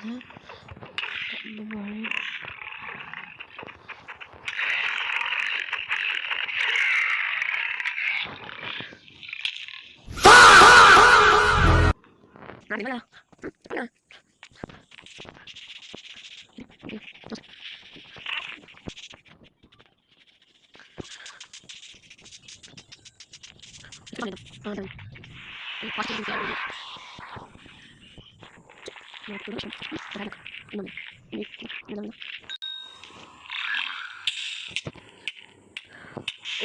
కదా.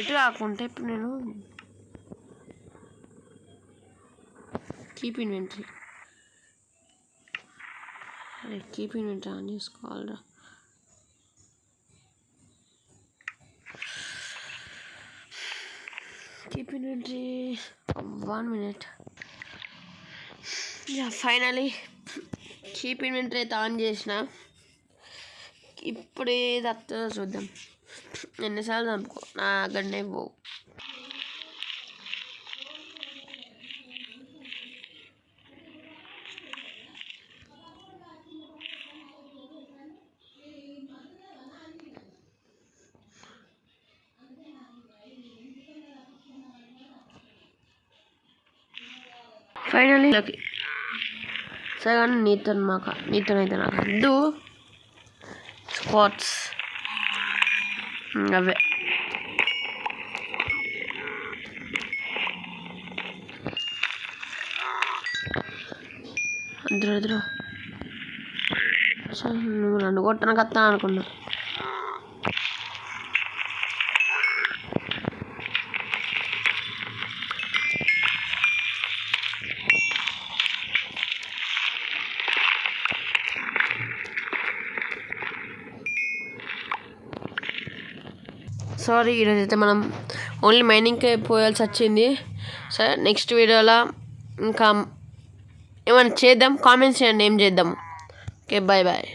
ఎటు కాకుంటే ఇప్పుడు నేను కీప్ ఇన్వెంటరీ ఆన్ చేసుకోవాలరా. Keep inventory 1 minute. Finally keep inventory అయితే ఆన్ చేసిన. ఇప్పుడు ఏది వస్తుందో చూద్దాం. ఎన్నిసార్లు చంపుకో నా గన్నే పోవు. ఫైనలీ సరే నీతోనైతే నాకు వద్దు. స్పాట్స్ అవే ఎదురు నువ్వు నన్ను కొట్టడానికి వస్తా అనుకున్నా. సారీ, ఈరోజు అయితే మనం ఓన్లీ మైనింగ్కే పోయాల్సి వచ్చింది. సరే, నెక్స్ట్ వీడియోలో ఇంకా ఏమైనా చేద్దాం. కామెంట్స్ చేయండి ఏం చేద్దాం. Okay, bye.